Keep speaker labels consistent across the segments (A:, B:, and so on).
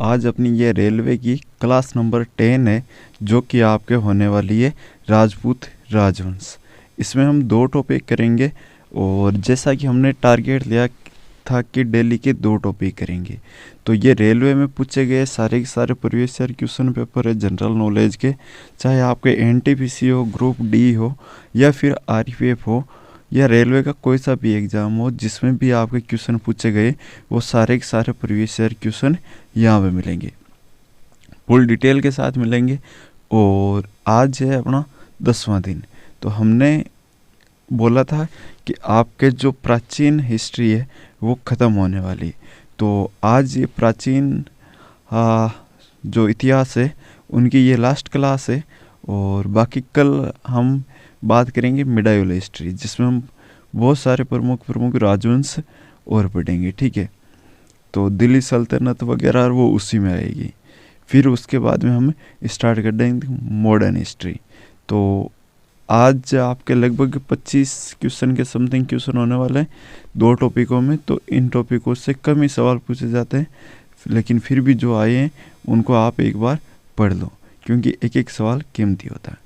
A: आज अपनी ये रेलवे की क्लास नंबर 10 है, जो कि आपके होने वाली है राजपूत राजवंश। इसमें हम 2 टॉपिक करेंगे और जैसा कि हमने टारगेट लिया था कि डेली के 2 टॉपिक करेंगे, तो ये रेलवे में पूछे गए सारे के सारे प्रीवियस ईयर क्वेश्चन पेपर है जनरल नॉलेज के, चाहे आपके एनटीपीसी हो, ग्रुप डी हो या फिर आरपीएफ हो या रेलवे का कोई सा भी एग्ज़ाम हो, जिसमें भी आपके क्वेश्चन पूछे गए वो सारे के सारे प्रीवियस ईयर क्वेश्चन यहाँ पे मिलेंगे, फुल डिटेल के साथ मिलेंगे। और आज है अपना 10वां दिन, तो हमने बोला था कि आपके जो प्राचीन हिस्ट्री है वो ख़त्म होने वाली, तो आज ये प्राचीन जो इतिहास है उनकी ये लास्ट क्लास है। और बाकी कल हम बात करेंगे मिडाइवल हिस्ट्री, जिसमें हम बहुत सारे प्रमुख राजवंश और पढ़ेंगे, ठीक है। तो दिल्ली सल्तनत वगैरह वो उसी में आएगी। फिर उसके बाद में हम स्टार्ट कर देंगे मॉडर्न हिस्ट्री। तो आज आपके लगभग 25 क्वेश्चन के समथिंग क्वेश्चन होने वाले हैं 2 टॉपिकों में, तो इन टॉपिकों से कम ही सवाल पूछे जाते हैं, लेकिन फिर भी जो आए हैं उनको आप एक बार पढ़ लो, क्योंकि एक एक सवाल कीमती होता है।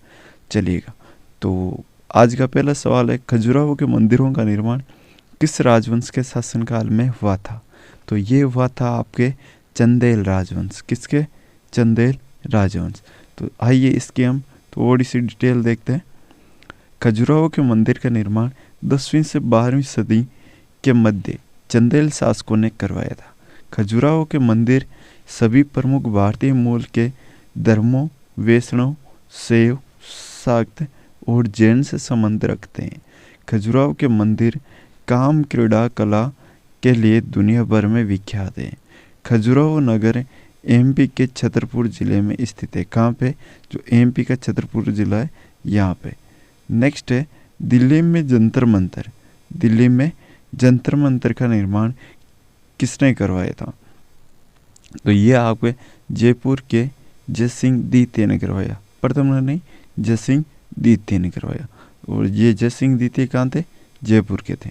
A: चलिएगा, तो आज का पहला सवाल है, खजुराहो के मंदिरों का निर्माण किस राजवंश के शासनकाल में हुआ था? तो ये हुआ था आपके चंदेल राजवंश। किसके? चंदेल राजवंश। तो आइए इसकी हम थोड़ी सी डिटेल देखते हैं। खजुराहो के मंदिर का निर्माण 10वीं से 12वीं सदी के मध्य चंदेल शासकों ने करवाया था। खजुराहो के मंदिर सभी प्रमुख भारतीय मूल के धर्मों वैष्णव, शैव, शाक्त और जैन से संबंध रखते हैं। खजुराहो के मंदिर काम क्रीड़ा कला के लिए दुनिया भर में विख्यात है। खजुराहो नगर एमपी के छतरपुर जिले में स्थित है। कहाँ पे? जो एमपी का छतरपुर जिला है यहाँ पे। नेक्स्ट है दिल्ली में जंतर मंतर। दिल्ली में जंतर मंतर का निर्माण किसने करवाया था? तो ये आपके जयपुर के जयसिंह द्वितीय ने करवाया। प्रथम ने नहीं, जयसिंह द्वितीय ने करवाया। और ये जयसिंह द्वितीय कहाँ थे? जयपुर के थे।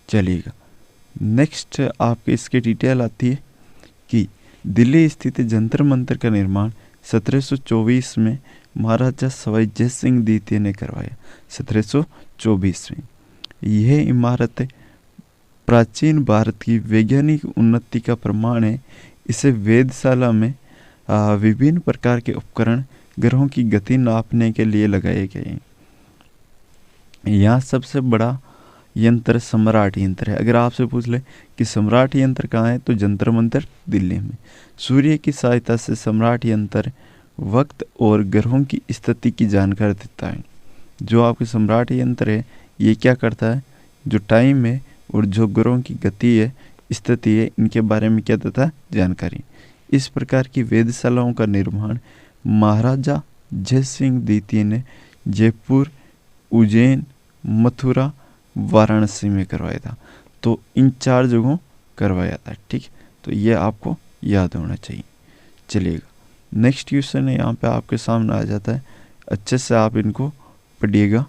A: चलिएगा, नेक्स्ट आपके इसकी डिटेल आती है कि दिल्ली स्थित जंतर मंतर का निर्माण 1724 में महाराजा सवाई जय सिंह द्वितीय ने करवाया। 1724 में यह इमारत प्राचीन भारत की वैज्ञानिक उन्नति का प्रमाण है। इसे वेधशाला में विभिन्न प्रकार के उपकरण ग्रहों की गति नापने के लिए लगाए गए हैं। यहाँ सबसे बड़ा यंत्र सम्राट यंत्र है। अगर आपसे पूछ ले कि सम्राट यंत्र कहाँ है, तो जंतर मंतर दिल्ली में। सूर्य की सहायता से सम्राट यंत्र वक्त और ग्रहों की स्थिति की जानकारी देता है। जो आपके सम्राट यंत्र है ये क्या करता है? जो टाइम है और जो ग्रहों की गति है, स्थिति है, इनके बारे में क्या देता है? जानकारी। इस प्रकार की वेधशालाओं का निर्माण महाराजा जय सिंह द्वितीय ने जयपुर, उज्जैन, मथुरा, वाराणसी में करवाया था। तो इन 4 जगहों करवाया था, ठीक। तो ये आपको याद होना चाहिए। चलिएगा, नेक्स्ट क्वेश्चन है यहाँ पे आपके सामने आ जाता है, अच्छे से आप इनको पढ़िएगा।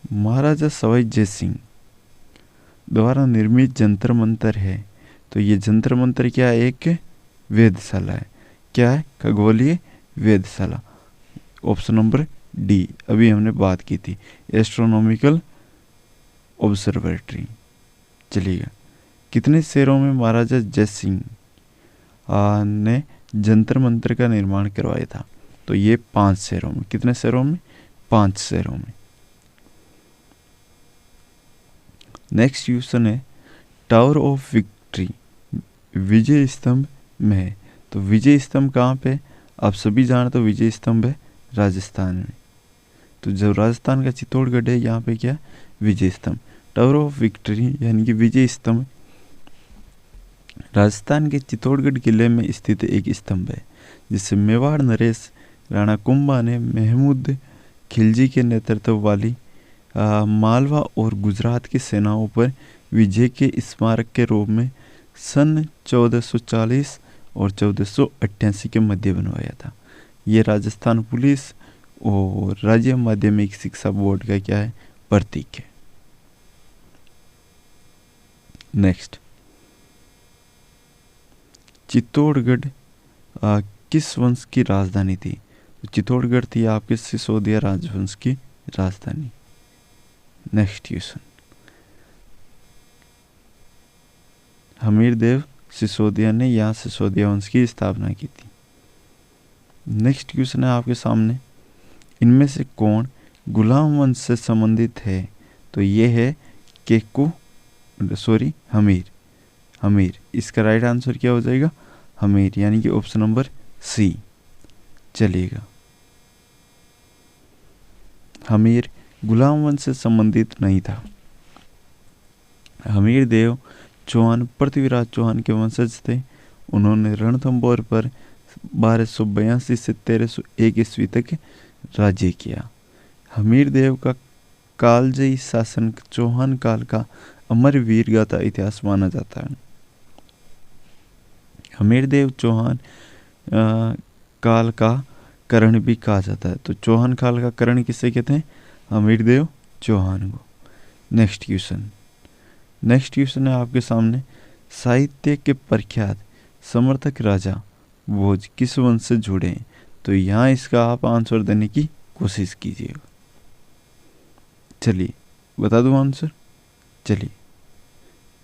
A: महाराजा सवाई जय सिंह द्वारा निर्मित जंतर मंतर है। तो ये जंतर मंतर क्या है? एक वेधशाला है। क्या है? खगोलीय वेधशाला। ऑप्शन नंबर डी, अभी हमने बात की थी, एस्ट्रोनॉमिकल ऑब्जर्वेटरी। चलिएगा, कितने शहरों में महाराजा जय सिंह ने जंतर मंतर का निर्माण करवाया था? तो ये 5 शहरों में। कितने शहरों में? 5 शहरों में। नेक्स्ट क्वेश्चन है, टावर ऑफ विक्ट्री विजय स्तंभ में है। तो विजय स्तंभ कहाँ पे? आप सभी जानते हो विजय स्तंभ है राजस्थान में। तो जो राजस्थान का चित्तौड़गढ़ है यहाँ पे क्या? विजय स्तंभ। टावर ऑफ विक्ट्री यानी कि विजय स्तंभ राजस्थान के चित्तौड़गढ़ किले में स्थित एक स्तंभ है, जिसे मेवाड़ नरेश राणा कुंभा ने महमूद खिलजी के नेतृत्व वाली मालवा और गुजरात की सेनाओं पर विजय के स्मारक के रूप में सन 1440 और 1488 के मध्य बनवाया था। ये राजस्थान पुलिस और राज्य माध्यमिक शिक्षा बोर्ड का क्या है? प्रतीक है। नेक्स्ट, चित्तौड़गढ़ किस वंश की राजधानी थी? चित्तौड़गढ़ थी आपके सिसोदिया राजवंश की राजधानी। नेक्स्ट क्वेश्चन, हमीरदेव सिसोदिया ने यहाँ सिसोदिया वंश की स्थापना की थी। नेक्स्ट क्वेश्चन है आपके सामने, इनमें से कौन गुलाम वंश से संबंधित है? तो ये है हमीर। इसका राइट आंसर क्या हो जाएगा? हमीर, यानी कि ऑप्शन नंबर सी। चलिएगा, हमीर गुलाम वंश से संबंधित नहीं था। हमीर देव चौहान पृथ्वीराज चौहान के वंशज थे। उन्होंने रणथंभौर पर 1282 से 1301 ईस्वी तक राज्य किया। हमीर देव का कालजयी शासन चौहान काल का अमर वीर गाथा इतिहास माना जाता है। हमीर देव चौहान काल का कर्ण भी कहा जाता है। तो चौहान काल का कर्ण किसे कहते हैं? हमीर देव चौहान को। नेक्स्ट क्वेश्चन है आपके सामने, साहित्य के प्रख्यात समर्थक राजा भोज किस वंश से जुड़े हैं? तो यहाँ इसका आप आंसर देने की कोशिश कीजिएगा। चलिए बता दूं आंसर। चलिए,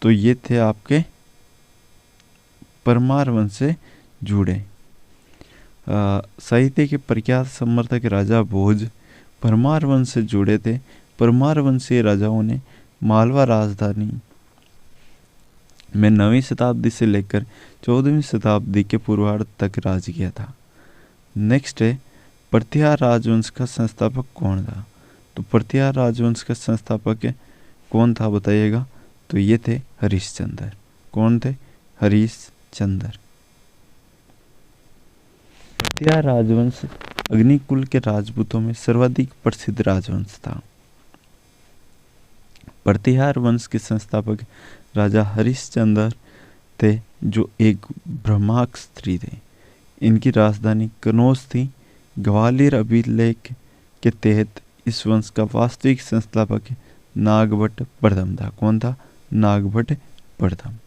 A: तो ये थे आपके परमार वंश से जुड़े। साहित्य के प्रख्यात समर्थक राजा भोज परमार वंश से जुड़े थे। परमार वंशीय राजाओं ने मालवा राजधानी में 9वीं शताब्दी से लेकर 14वीं शताब्दी के पूर्वार्ध तक राज किया था। नेक्स्ट है, प्रतिहार राजवंश का संस्थापक कौन था? तो प्रतिहार राजवंश का संस्थापक कौन था बताइएगा? तो ये थे हरिश्चंद्र। कौन थे? हरिश्चंद्र। प्रतिहार राजवंश अग्निकुल के राजपूतों में सर्वाधिक प्रसिद्ध राजवंश था। प्रतिहार वंश के संस्थापक राजा हरिश्चंद्र थे, जो एक ब्रह्मास्त्री थे। इनकी राजधानी कनौज थी। ग्वालियर अभिलेख के तहत इस वंश का वास्तविक संस्थापक नागभट्ट प्रथम था। कौन था? नागभट्ट प्रथम।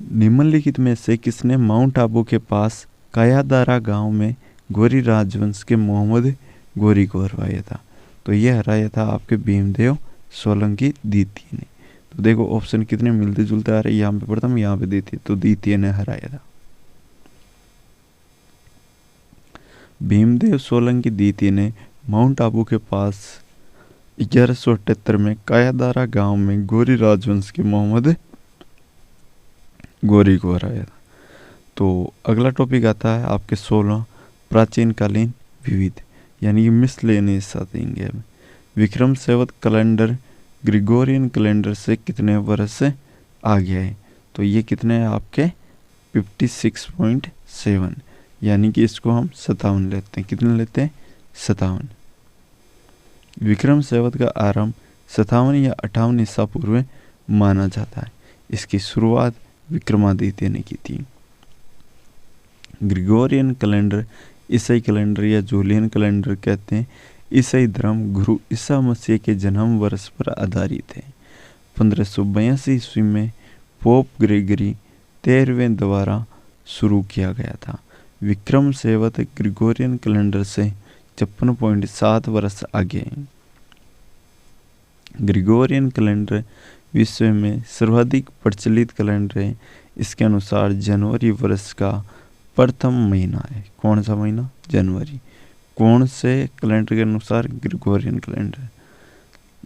A: निम्नलिखित में से किसने माउंट आबू के पास कायादारा गांव में गोरी राजवंश के मोहम्मद गोरी को हराया था? तो यह हराया था आपके भीमदेव सोलंकी द्वितीय ने। तो देखो ऑप्शन कितने मिलते जुलते आ रहे, यहाँ पे प्रथम, यहाँ पे द्वितीय। तो द्वितीय ने हराया था। भीमदेव सोलंकी द्वितीय ने माउंट आबू के पास 1178 में कायादारा गांव में गोरी राजवंश के मोहम्मद गोरी को हराया था। तो अगला टॉपिक आता है आपके 16 प्राचीन कालीन विविध, यानी कि मिसलेनियस आएंगे। Vikram Samvat calendar Gregorian calendar से कितने वर्ष से आगे है? तो ये कितने हैं आपके 56.7, यानी कि इसको हम 57 लेते हैं। कितने लेते हैं? 57। विक्रम संवत का आरंभ 57 या 58 ईसा पूर्व माना जाता है। इसकी शुरुआत विक्रमादित्य ने की थी। ग्रिगोरियन कैलेंडर ईसाई कैलेंडर या जूलियन कैलेंडर कहते हैं। ईसाई धर्म गुरु ईसा मसीह के जन्म वर्ष पर आधारित है। 1582 ईस्वी में पोप ग्रेगरी 13वें द्वारा शुरू किया गया था। विक्रम संवत ग्रिगोरियन कैलेंडर से 56.7 वर्ष आगे है। ग्रिगोरियन कैलेंडर विश्व में सर्वाधिक प्रचलित कैलेंडर है। इसके अनुसार जनवरी वर्ष का प्रथम महीना है। कौन सा महीना? जनवरी। कौन से कैलेंडर के अनुसार? Gregorian calendar.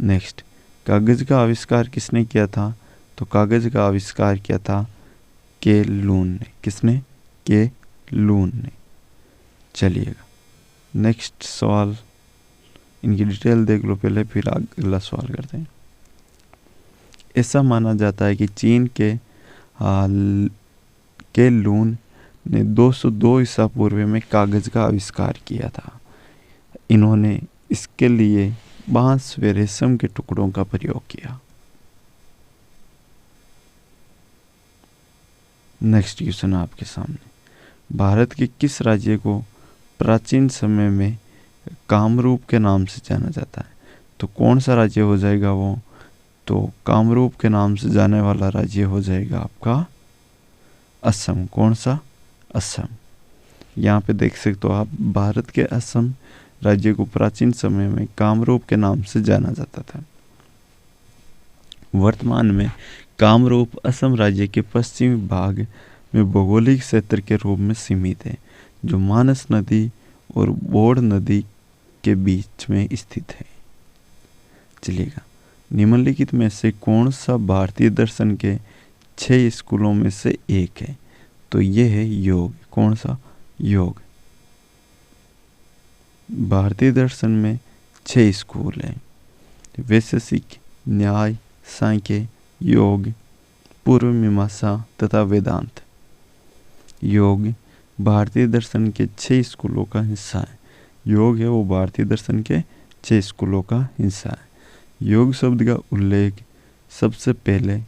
A: नेक्स्ट, कागज का आविष्कार किसने किया था? तो कागज का आविष्कार किया था के लून ने। किसने? के लून ने। चलिएगा नेक्स्ट सवाल, इनकी डिटेल देख लो पहले, फिर अगला सवाल करते हैं। ऐसा माना जाता है कि चीन के लून ने 202 ईसा पूर्व में कागज का आविष्कार किया था। इन्होंने इसके लिए बांस व रेशम के टुकड़ों का प्रयोग किया। नेक्स्ट क्वेश्चन आपके सामने, भारत के किस राज्य को प्राचीन समय में कामरूप के नाम से जाना जाता है? तो कौन सा राज्य हो जाएगा वो? तो कामरूप के नाम से जाने वाला राज्य हो जाएगा आपका असम। कौन सा? असम। यहाँ पे देख सकते हो आप, भारत के असम राज्य को प्राचीन समय में कामरूप के नाम से जाना जाता था। वर्तमान में कामरूप असम राज्य के पश्चिमी भाग में भौगोलिक क्षेत्र के रूप में सीमित है, जो मानस नदी और बोड़ नदी के बीच में स्थित है। चलिएगा, निम्नलिखित में से कौन सा भारतीय दर्शन के 6 स्कूलों में से एक है? तो ये है योग। कौन सा? योग। भारतीय दर्शन में 6 स्कूल हैं: वैशेषिक, न्याय, सांख्य, योग, पूर्व मीमांसा तथा वेदांत। योग भारतीय दर्शन के 6 स्कूलों का हिस्सा है। योग है वो भारतीय दर्शन के 6 स्कूलों का हिस्सा है। योग शब्द का उल्लेख सबसे पहले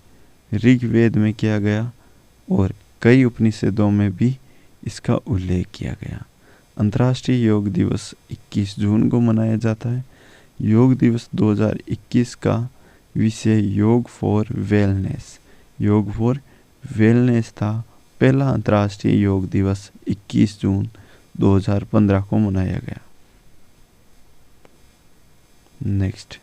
A: ऋग्वेद में किया गया और कई उपनिषदों में भी इसका उल्लेख किया गया। अंतर्राष्ट्रीय योग दिवस 21 जून को मनाया जाता है। योग दिवस 2021 का विषय योग फॉर वेलनेस, योग फॉर वेलनेस था। पहला अंतर्राष्ट्रीय योग दिवस 21 जून 2015 को मनाया गया। नेक्स्ट,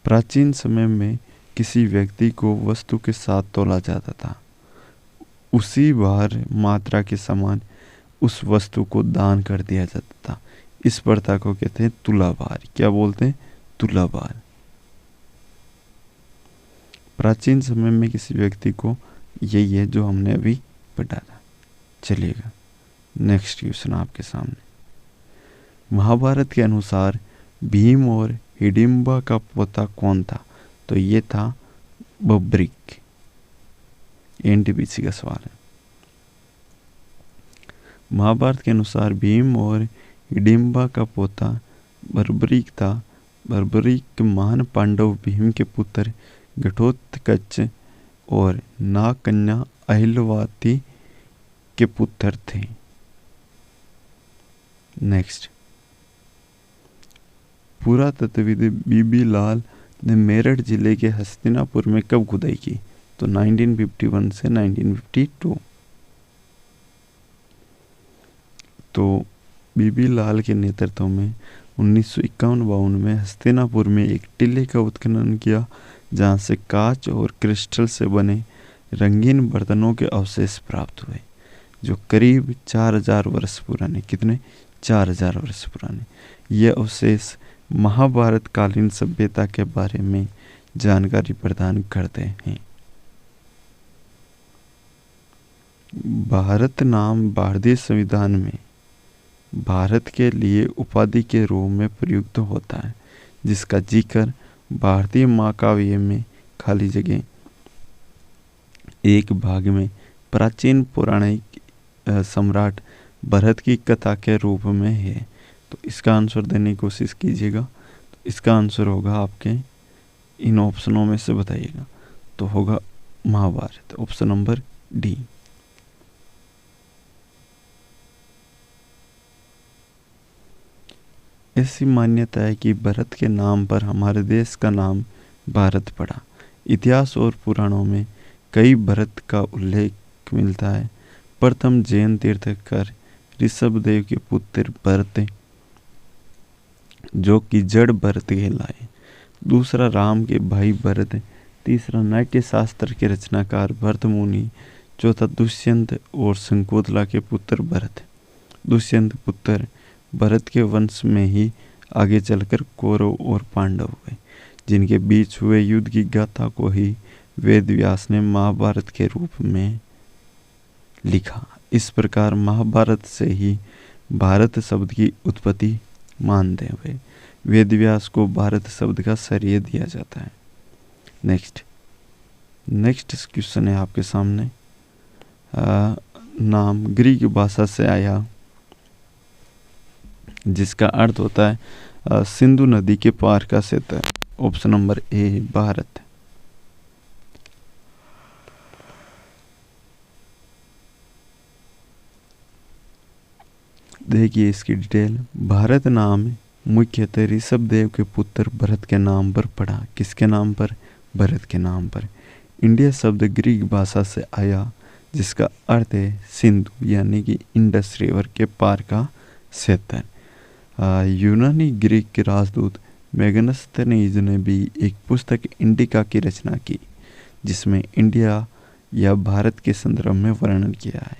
A: प्राचीन समय में किसी व्यक्ति को वस्तु के साथ तोला जाता था। उसी भार मात्रा के समान उस वस्तु को दान कर दिया जाता था। इस प्रथा को कहते हैं तुलाभार। क्या बोलते हैं? तुलाभार। प्राचीन समय में किसी व्यक्ति को, यही है जो हमने अभी पढ़ा था। चलिएगा, नेक्स्ट क्वेश्चन आपके सामने। महाभारत के अनुसार भीम और हिडिंबा का पोता कौन था? तो ये था बब्रिक। एनटीपीसी का सवाल है। महाभारत के अनुसार भीम और हिडिंबा का पोता बर्बरीक था। बर्बरीक महान पांडव भीम के पुत्र घटोत्कच और नाग कन्या अहिल्यावती के पुत्र थे। नेक्स्ट, पुरातत्वविद बीबी लाल ने मेरठ जिले के हस्तिनापुर में कब खुदाई की? तो 1951 से 1952। तो बीबी लाल के नेतृत्व में 1951-52 में हस्तिनापुर में एक टिल्ले का उत्खनन किया, जहां से कांच और क्रिस्टल से बने रंगीन बर्तनों के अवशेष प्राप्त हुए, जो करीब 4000 वर्ष पुराने। कितने? 4000 वर्ष पुराने। ये अवशेष महाभारत कालीन सभ्यता के बारे में जानकारी प्रदान करते हैं। भारत नाम भारतीय संविधान में भारत के लिए उपाधि के रूप में प्रयुक्त होता है, जिसका जिक्र भारतीय महाकाव्य में खाली जगह एक भाग में प्राचीन पौराणिक सम्राट भरत की कथा के रूप में है। तो इसका आंसर देने की कोशिश कीजिएगा। तो इसका आंसर होगा आपके इन ऑप्शनों में से बताइएगा। तो होगा महाभारत, ऑप्शन नंबर डी। ऐसी मान्यता है कि भरत के नाम पर हमारे देश का नाम भारत पड़ा। इतिहास और पुराणों में कई भरत का उल्लेख मिलता है। प्रथम जैन तीर्थकर ऋषभदेव के पुत्र भरत, जो कि जड़ भरत कहलाए। दूसरा राम के भाई भरत। तीसरा नाट्य शास्त्र के रचनाकार भरत मुनि। चौथा दुष्यंत और शंकुतला के पुत्र भरत। दुष्यंत पुत्र भरत के वंश में ही आगे चलकर कौरव और पांडव हुए, जिनके बीच हुए युद्ध की गाथा को ही वेद व्यास ने महाभारत के रूप में लिखा। इस प्रकार महाभारत से ही भारत शब्द की उत्पत्ति मानते हुए वेद व्यास को भारत शब्द का श्रेय दिया जाता है। नेक्स्ट क्वेश्चन है आपके सामने। नाम ग्रीक भाषा से आया, जिसका अर्थ होता है सिंधु नदी के पार का क्षेत्र। Option number A Bharat. देखिए इसकी डिटेल। भारत नाम मुख्यतः ऋषभ देव के पुत्र भरत के नाम पर पड़ा। किसके नाम पर? भरत के नाम पर। इंडिया शब्द ग्रीक भाषा से आया जिसका अर्थ है सिंधु यानी कि इंडस रिवर के पार का क्षेत्र। यूनानी ग्रीक के राजदूत मेगस्थनीज ने भी एक पुस्तक इंडिका की रचना की जिसमें इंडिया या भारत के संदर्भ में वर्णन किया है।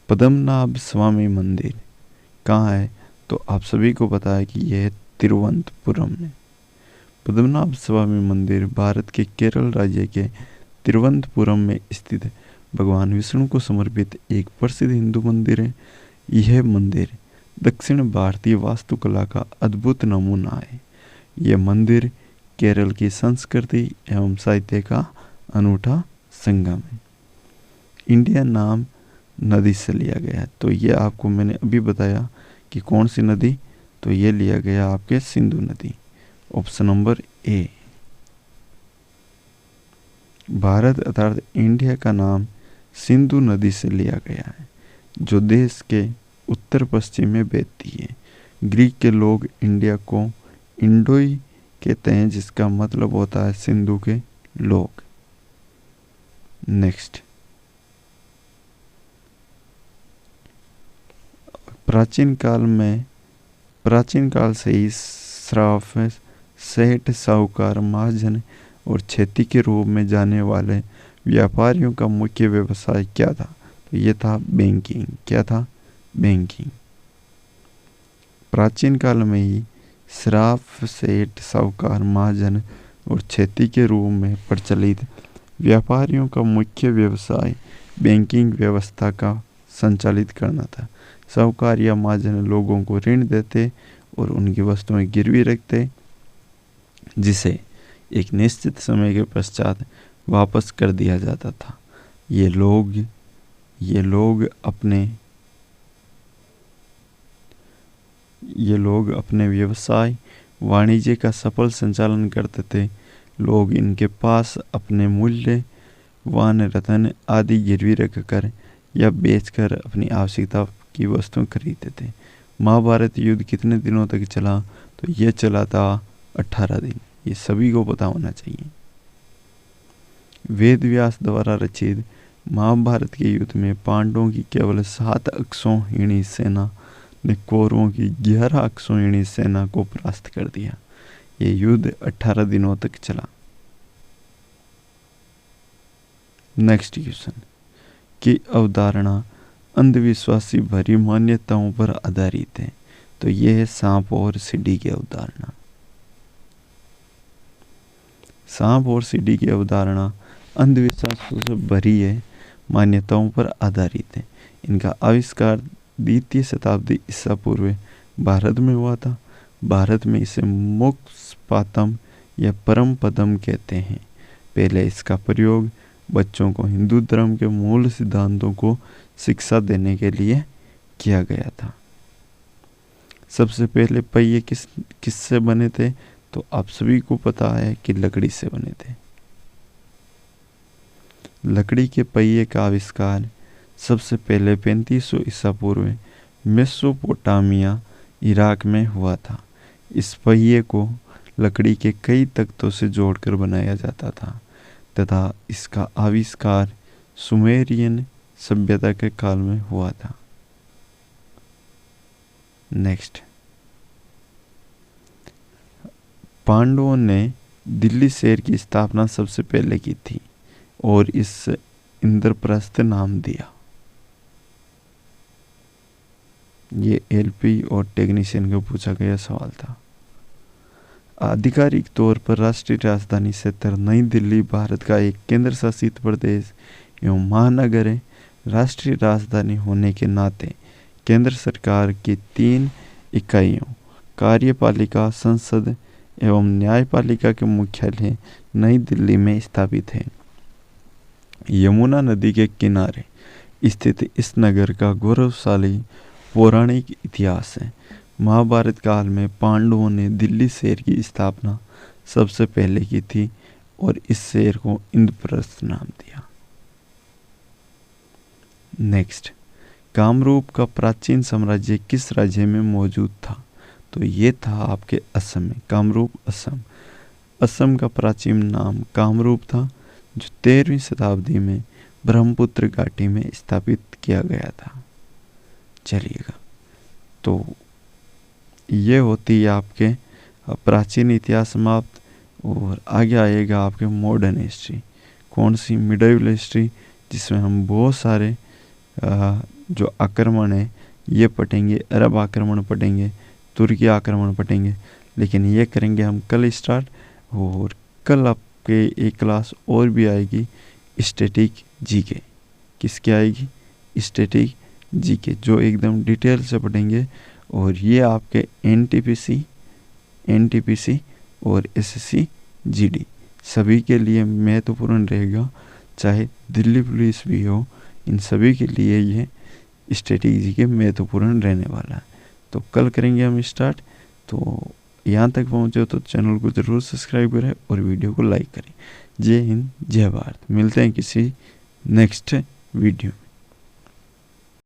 A: पद्मनाभ स्वामी मंदिर कहाँ है? तो आप सभी को पता है कि यह तिरुवनंतपुरम में। पद्मनाभ स्वामी मंदिर भारत के केरल राज्य के तिरुवनंतपुरम में स्थित भगवान विष्णु को समर्पित एक प्रसिद्ध हिंदू मंदिर है। यह मंदिर दक्षिण भारतीय वास्तुकला का अद्भुत नमूना है। यह मंदिर केरल की संस्कृति एवं साहित्य का अनूठा संगम है। इंडिया नाम नदी से लिया गया, तो ये आपको मैंने अभी बताया कि कौन सी नदी, तो ये लिया गया आपके सिंधु नदी। Option number A. भारत अर्थात इंडिया का नाम सिंधु नदी से लिया गया है जो देश के उत्तर पश्चिम में बहती है। ग्रीक के लोग इंडिया को इंडोई कहते हैं जिसका मतलब होता है सिंधु के लोग। नेक्स्ट, प्राचीन काल से ही श्राफ, सेठ, साहूकार, महाजन और खेती के रूप में जाने वाले व्यापारियों का मुख्य व्यवसाय क्या था? तो ये था बैंकिंग। क्या था? बैंकिंग। प्राचीन काल में ही श्राफ, सेठ, साहूकार, महाजन और खेती के रूप में प्रचलित व्यापारियों का मुख्य व्यवसाय बैंकिंग व्यवस्था का संचालित करना था। साहूकार या महाजन लोगों को ऋण देते और उनकी वस्तुएं गिरवी रखते जिसे एक निश्चित समय के पश्चात वापस कर दिया जाता था। ये लोग अपने व्यवसाय वाणिज्य का सफल संचालन करते थे। लोग इनके पास अपने मूल्यवान रत्न आदि गिरवी रखकर या बेचकर अपनी आवश्यकता की वस्तुएं खरीदते थे। महाभारत युद्ध कितने दिनों तक चला? तो यह चला था 18 दिन। ये सभी को पता होना चाहिए। वेद व्यास द्वारा रचित महाभारत के युद्ध में पांडवों की केवल 7 अक्षौहिणी सेना ने कौरवों की 11 अक्षौहिणी सेना को परास्त कर दिया। ये युद्ध 18 दिनों तक चला। नेक्स्ट क्वेश्चन की अवधारणा अंधविश्वासी भरी मान्यताओं पर आधारित है। तो यह है सांप और सीढ़ी की अवधारणा। सांप और सीढ़ी की अवधारणा अंधविश्वासों से भरी है, मान्यताओं पर आधारित है। इनका आविष्कार 2वीं शताब्दी ईसा पूर्व भारत में हुआ था। भारत में इसे मोक्षपातम या परम पदम कहते हैं। पहले इसका प्रयोग बच्चों को हिंदू धर्म के मूल सिद्धांतों को शिक्षा देने के लिए किया गया था। सबसे पहले पहिए किससे बने थे? तो आप सभी को पता है कि लकड़ी से बने थे। लकड़ी के पहिए का आविष्कार सबसे पहले 3500 ईसा पूर्व मेसोपोटामिया इराक में हुआ था। इस पहिए को लकड़ी के कई तख्तों से जोड़कर बनाया जाता था तथा इसका आविष्कार सुमेरियन सभ्यता के काल में हुआ था। नेक्स्ट, पांडवों ने दिल्ली शहर की स्थापना सबसे पहले की थी और इस इंद्रप्रस्थ नाम दिया। ये एलपी और टेक्नीशियन को पूछा गया सवाल था। आधिकारिक तौर पर राष्ट्रीय राजधानी क्षेत्र नई दिल्ली भारत का एक केंद्र शासित प्रदेश एवं महानगर है। राष्ट्रीय राजधानी होने के नाते केंद्र सरकार की 3 इकाइयों कार्यपालिका, संसद एवं न्यायपालिका के मुख्यालय नई दिल्ली में स्थापित है। यमुना नदी के किनारे स्थित इस नगर का गौरवशाली पौराणिक इतिहास है। महाभारत काल में पांडवों ने दिल्ली शहर की स्थापना सबसे पहले की थी और इस शहर को इंद्रप्रस्थ नाम दिया। नेक्स्ट, कामरूप का प्राचीन साम्राज्य किस राज्य में मौजूद था? तो ये था आपके असम में, कामरूप असम। असम का प्राचीन नाम कामरूप था, जो 13वीं शताब्दी में ब्रह्मपुत्र घाटी में स्थापित किया गया था। चलिएगा, तो ये होती है आपके प्राचीन इतिहास समाप्त। और आगे आएगा आपके मॉडर्न हिस्ट्री। कौन सी? मिडिवल हिस्ट्री, जिसमें हम बहुत सारे जो आक्रमण है ये पढ़ेंगे। अरब आक्रमण पढ़ेंगे, तुर्की आक्रमण पढ़ेंगे, लेकिन ये करेंगे हम कल स्टार्ट। और कल आपके एक क्लास और भी आएगी, स्टैटिक जीके। किसकी आएगी? स्टैटिक जीके, जो एकदम डिटेल से पढ़ेंगे। और ये आपके एनटीपीसी और एसएससी जीडी सभी के लिए महत्वपूर्ण रहेगा, चाहे दिल्ली पुलिस भी हो, इन सभी के लिए ये स्टैटिक जीके महत्वपूर्ण रहने वाला है। तो कल करेंगे हम स्टार्ट। तो यहाँ तक पहुँचे तो चैनल को ज़रूर सब्सक्राइब करें और वीडियो को लाइक करें। जय हिंद, जय भारत। मिलते हैं किसी नेक्स्ट वीडियो।